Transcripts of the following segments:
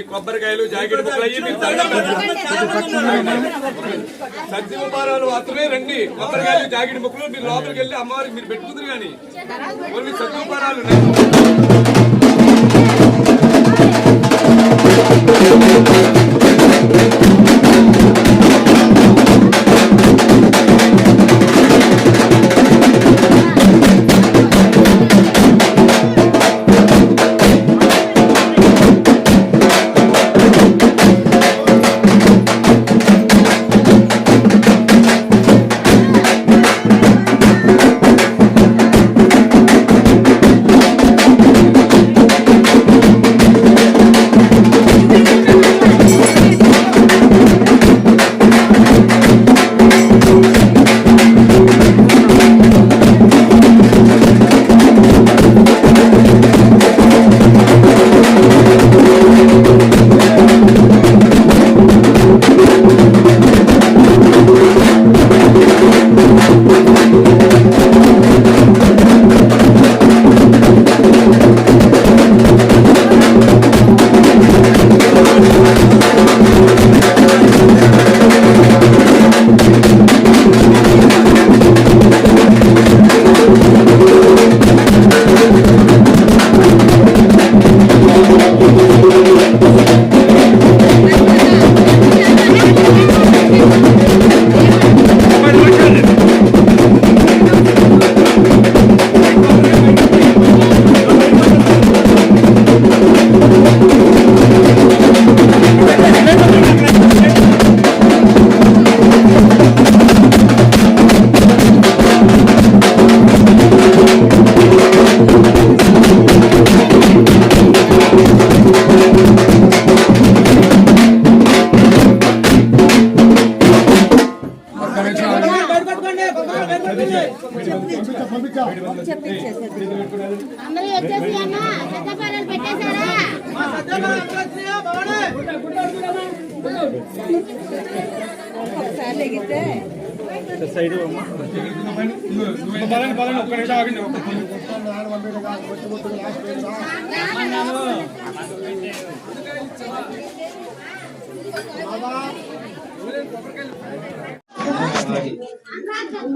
కొబ్బరికాయలు జాకెట్ సద్ది ఉపహారాలు మాత్రమే రండి. కొబ్బరికాయలు జాకెట్ ముక్కలు మీరు లోపలికి వెళ్ళి అమ్మవారికి మీరు పెట్టుకుందరు కానీ ఓన్లీ సద్ది ఉపహారాలు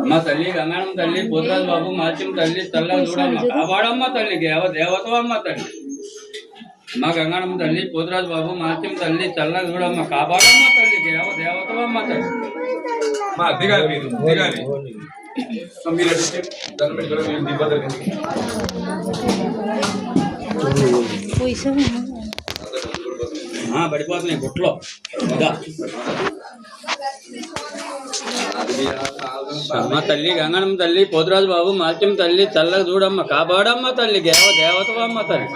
అమ్మ తల్లి గంగాణం తల్లి పోతరాజు బాబు మాచ్యం తల్లి తల్లని చూడమ్మ కాపాడమ్మ తల్లి దేవతమ్మ తల్లి. అమ్మ గంగాణం తల్లి పోతరాజు బాబు మాచ్యం తల్లి చల్లని చూడమ్మ కాపాడమ్మ తల్లి దేవతమ్మ తల్లి. పడిపోతున్నాయి గుట్లో. అమ్మ తల్లి గంగణమ్మ తల్లి పోతురాజు బాబు మాత్యం తల్లి చల్లగా చూడమ్మ కాపాడమ్మ తల్లి దేవతమ్మ తల్లి.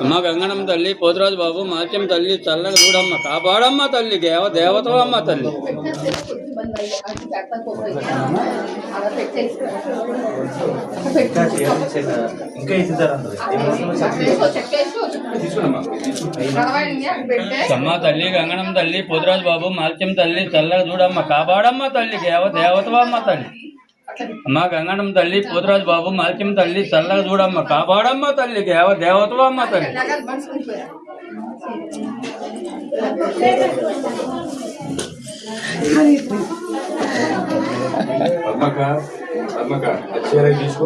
అమ్మ గంగణమ్మ తల్లి పోతురాజు బాబు మాత్యం తల్లి చల్లగా చూడమ్మ కాపాడమ్మ తల్లి దేవతమ్మ తల్లి. అమ్మ తల్లి గంగణమ్మ తల్లి పోతురాజు బాబు మాత్యం తల్లి చల్లగా చూడమ్మ కాపాడమ్మ తల్లి దేవతమ్మ తల్లి. అమ్మ గంగణమ్మ తల్లి పోతురాజు బాబు మాత్యం తల్లి చల్లగా చూడమ్మ కాపాడమ్మ తల్లి దేవతమ్మ తల్లి. తీసుకో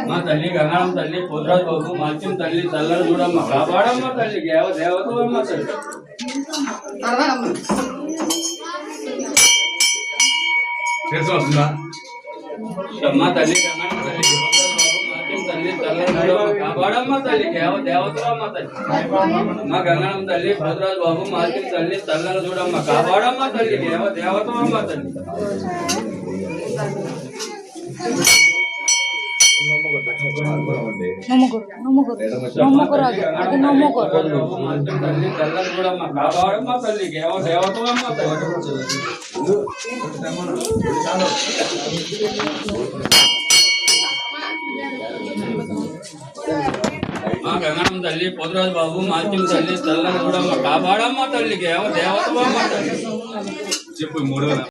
మా తల్లి గంగాళం తల్లి పోతురాజు బాబు మాత్యం తల్లి చల్లగా చూడమ్మ కాపాడమ్మ తల్లి దేవతమ్మ తల్లి. అమ్మ తల్లి గంగాళం తల్లి తల్లి చల్లగా చూడమ్మ కాపాడమ్మ తల్లి దేవతమ్మ తల్లి. అమ్మ గంగాళం తల్లి పోతురాజు బాబు మాత్యం తల్లి చల్లగా చూడమ్మ కాపాడమ్మ తల్లి దేవతమ్మ తల్లి. అది నమ్మకూడదు. మాత్యం తల్లి తెల్లని కూడా మా కాపాడమ్మ తల్లి దేవతమ్మ తల్లి. మా గంగణం తల్లి పోతురాజు బాబు మాత్యం తల్లి తెల్లని కూడా మా కాపాడమ్మ తల్లి దేవతమ్మ తల్లి. చెప్పు 3